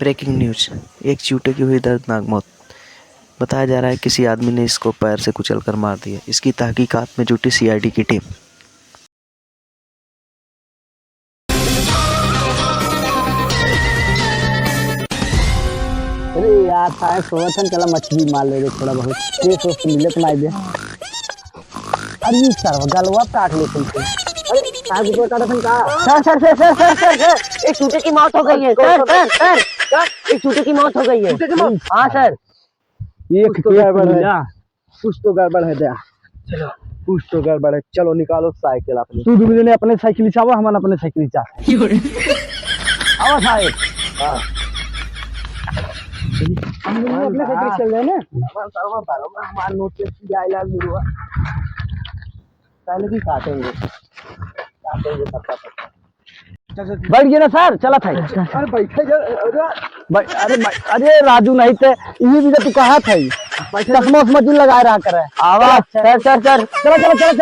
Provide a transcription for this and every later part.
Breaking news, एक चूटे की हुई दर्दनाक मौत। बताया जा रहा है किसी आदमी ने इसको पैर से कुचलकर मार दिया। इसकी तहकीकात में जुटी सीआईडी की टीम। अरे यार साहब सोच हम चला मछली मार ले थोड़ा बहुत फ्रेश हो मिले तो नहीं दे। अरे ये सर गलवा काट ले तुमसे। अरे साहब को काटा था का सर एक चूटे की मौत हो गई है सर क्या एक चूटे की मौत हो गई है। हां सर ये कुछ तो गड़बड़ है, कुछ तो गड़बड़ है दया। चलो कुछ तो गड़बड़ है, चलो निकालो साइकिल अपनी। तू दूसरे ने अपने साइकिल चावा हम अपने साइकिल चा आओ साहब। हां हम अपने साइकिल चल रहे हैं ना हमारा नोट पे जाएगा गुरुआ पहले भी काटेंगे पक्का बैठ गया ना सर चला था। अरे बैठे अरे राजू नहीं थे ये भी तू कहा था चश्मा उस्मा जो लगा रहा करे आवाज सर चलो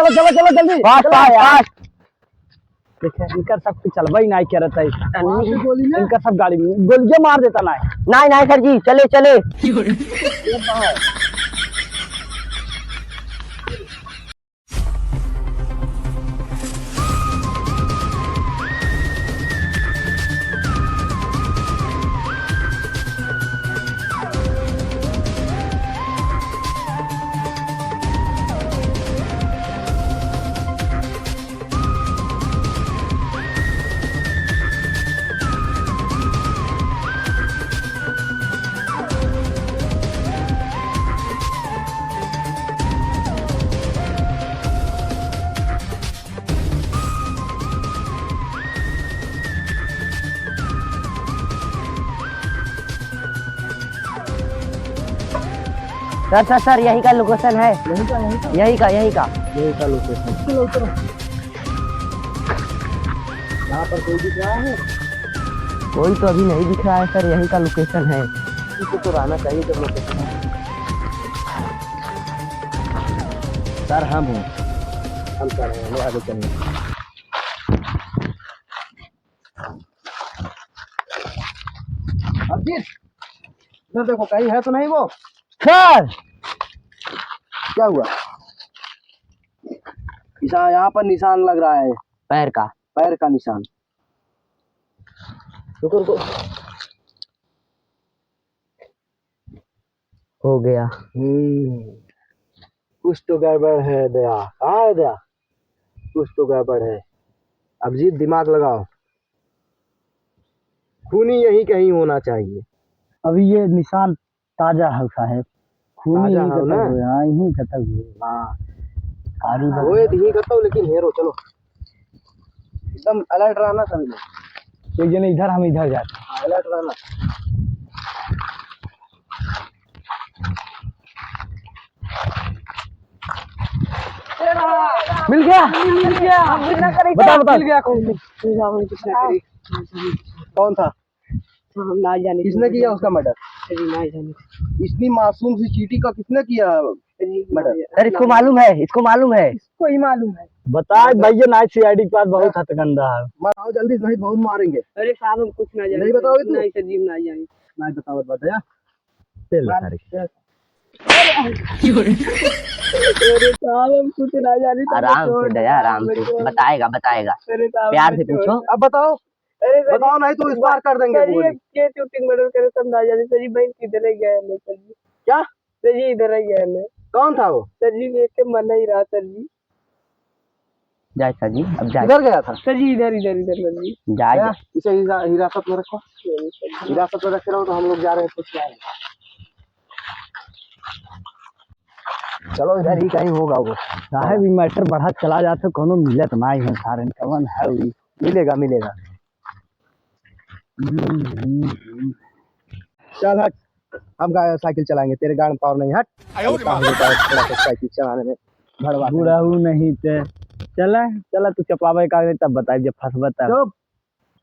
जल्दी फास्ट देखिए इनका सब कुछ चल भाई नहीं कह रहा था इनका सब गाड़ी में गोलियां मार देता नहीं सर जी चले सर यही का लोकेशन है यही का लोकेशन। चलो उतरो यहाँ पर कोई दिख रहा है? कोई तो अभी नहीं दिख रहा है सर, यही का लोकेशन है। इसको तो रहना चाहिए जब लोकेशन है। सर हम कर रहे हैं आगे चलिए। अभिजीत इधर देखो कहीं है तो नहीं वो सर। क्या हुआ? यहाँ पर निशान लग रहा है पैर का निशान। रुको हो गया। कुछ तो गड़बड़ है दया। कहाँ है दया? कुछ तो गड़बड़ है। अभिजीत दिमाग लगाओ, खूनी यही कहीं होना चाहिए। अभी ये निशान ताजा है साहब, खूनी यही खत्म हुए। हाँ यही खत्म हुए। हाँ वो यही खत्म, लेकिन हेरो चलो एकदम अलर्ट रहना समझो। तो ये इधर हम इधर जाते, अलर्ट रहना। मिल गया बता मिल गया। कौन था? हम ना जाने किसने किया उसका मर्डर? ना जाने। इतनी मासूम सी चीटी का किसने किया मर्डर? अरे इसको मालूम है, इसको ही मालूम है। बताए भैया नाइट सीआईडी के पास बहुत हथकंडा है। बताओ जल्दी नहीं बहुत मारेंगे। अरे साहब हम कुछ ना जाने। नहीं बताओगे तुम? नहीं सर जी नहीं जाने। नहीं बताओ बताया चल अरे साहब हम कुछ ना जाने। आराम से दया, आराम से बताएगा प्यार से पूछो। अब बताओ बताओ नहीं तो इस बार कर देंगे गोली। ये शूटिंग मर्डर करे सब ना जाने। सर जी बहन किधर ही गए हैं सर जी? क्या सर जी इधर ही गए हैं। कौन था वो? सर जी देख के मन नहीं रहा सर जी। जाए सर जी अब जाए। इधर गया था सर जी? इधर सर जी जाए। इसे हिरासत में रखो, हिरासत में रखे रहो तो हम लोग जा रहे हैं कुछ क्या है। चलो इधर ही कहीं होगा वो साहब। मैटर बढ़ा चला जाता कोनो मिलत नहीं है सारे कवन है। मिलेगा चल हट, हम साइकिल चलाएंगे, तेरे गाड़ी में पावर नहीं। हट साइकिल चलाने में बुरा हूँ नहीं ते चला तू चपावे का तब बताई जब फंसबा तब।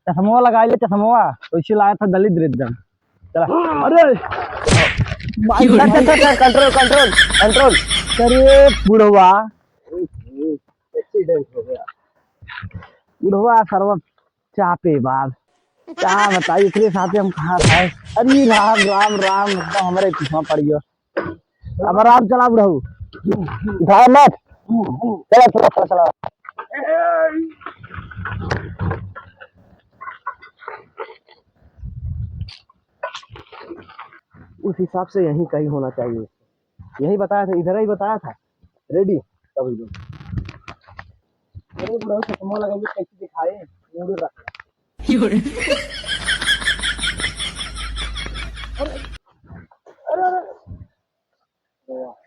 चश्मा लगा ले, चश्मा वैसे लाया था दलित एकदम। चला अरे कंट्रोल अरे बुढ़वा एक्सीडेंट हो गया। बुढ़वा सर्व चापे बाद क्या बताइए इतने साथ हम कहाँ खाए। अरे राम राम राम एकदम हमारे पीछा पड़ गया। अब आराम चला बुढ़ऊ धार मत। चला चला चला चला। उस हिसाब से यहीं कहीं होना चाहिए। यही बताया था, इधर ही बताया था। रेडी कभी दो। अरे बुढ़ऊ चश्मा लगाइए कैसे दिखाए मुंह रख।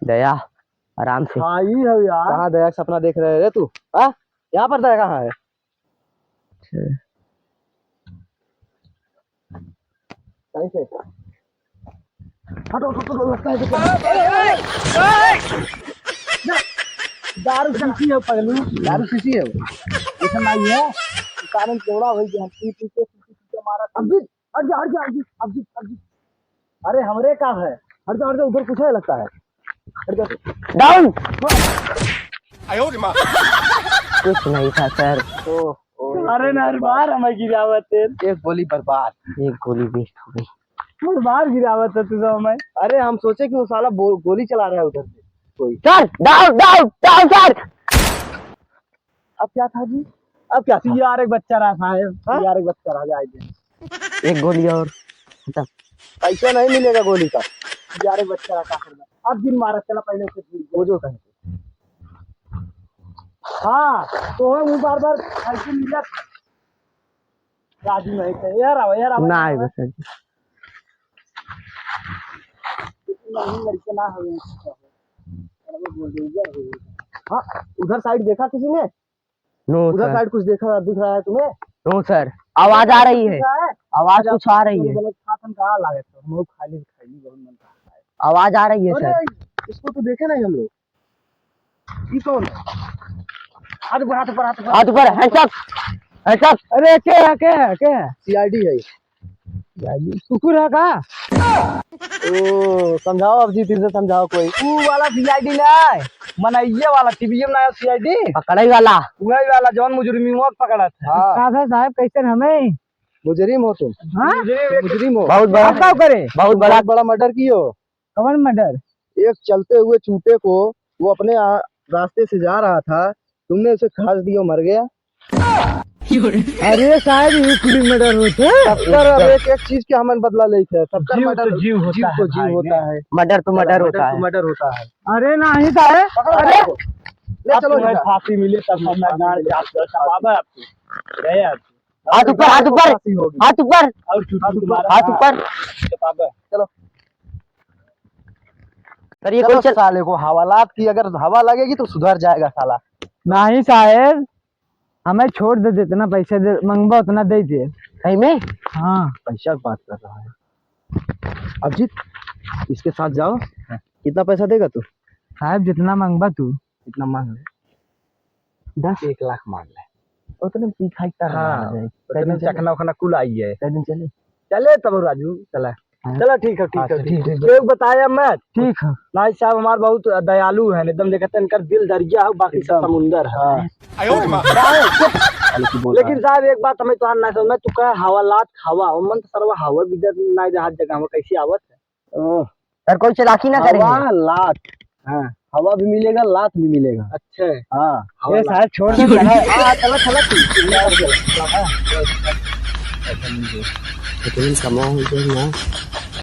दया आराम से। हाँ ही है यार। कहाँ दया सपना देख रहे रे तू? हाँ यहाँ पर दया कहाँ है? सही से हटो हटो लगता है दारू शीशी है पगलू। दारू शीशी है वो ऐसा नहीं है। कारण थोड़ा हो गया पीछे मारा। अभी हट जा हट जा अभी अभी। अरे हमरे का है। हट जा उधर कुछ है लगता है। हट जा डाउन। कुछ नहीं था सर। अरे नरबार हमें गिरावत है। एक गोली बर्बाद। एक गोली वेस्ट हो गई। बाहर गिरावत है तुझे हमें। अरे हम सोचे कि वो साला गोली चला रहा है उधर से कोई। Sir down down down sir. अब क्या था जी? अब क्या था? यार एक बच्चा रहा साहब। यार एक बच्चा रह जाए। एक गोली और खत्म। पैसा नहीं मिलेगा गोली का। यार एक बच्चा रहा करना। अब दिन मारा चला पहले उसे वो जो कहे। हाँ तो हम बार बार ऐसे मिला था। राजू नहीं थे यार अब ना आए बस लड़के ना हो। हाँ उधर साइड देखा किसी ने? नो उधर साइड कुछ देखा दिख रहा है तुम्हें? नो सर आवाज आ रही है। आवाज कुछ आ रही है। कहाँ लागे हम खाली खाली बहुत मन था। आवाज आ रही है सर। इसको तो देखे नहीं हम लोग। ये कौन? हाथ ऊपर हैंड्स अप। अरे क्या सीआईडी है। कुकुर है का? ओ समझाओ अब जी से समझाओ कोई। वो वाला सीआईडी नहीं मनइये वाला टीवीएम ना सीआईडी पकड़ाई वाला वही वाला जौन मुजरिम को पकड़ा था। हां साहब कैसे हमें मुजरिम हो तुम? हां मुजरिम हो। बहुत बड़ा क्या करे? बहुत बड़ा मर्डर कियो। कौन मर्डर? एक चलते हुए चूटे को वो अपने रास्ते से जा रहा था। तुमने उसे खास दिया मर गया। अरे शायद ये पूरी मर्डर होते हैं। एक चीज के हमन बदला लेते हैं। सबका मर्डर जीव होता है। मर्डर तो मर्डर होता है। अरे नहीं साहब अरे ले चलो फांसी मिले तब हम गाड़ जाते बाबा आपको यार। हाथ ऊपर चलो सर। ये कोई साले को हवालात की अगर हवा लगेगी तो सुधर जाएगा साला। नहीं साहब हमें छोड़ दे। जितना पैसा दे मंगवा उतना दे दे। सही में? हाँ पैसा बात कर रहा है। अभिजीत इसके साथ जाओ। कितना पैसा देगा तू? साहब जितना मंगवा तू इतना मांग ले। 1 लाख मांग ले उतने तीखा चखना उखना कुल आई है। चले तब राजू चला। चलो ठीक है बताया मैं। ठीक है भाई साहब हमारे बहुत दयालु है एकदम। देखते हैं इनका दिल दरिया है बाकी सब समुंदर है। लेकिन साहब एक बात हमें तो ना समझ तू कह हवालात खावा मन तो सरवा हवा भी ना जहां जगह में कैसी आवत है। सर कोई चलाकी ना करे। लात हाँ हवा भी मिलेगा लात भी मिलेगा। अच्छा हाँ ये साहब छोड़ दे। चलो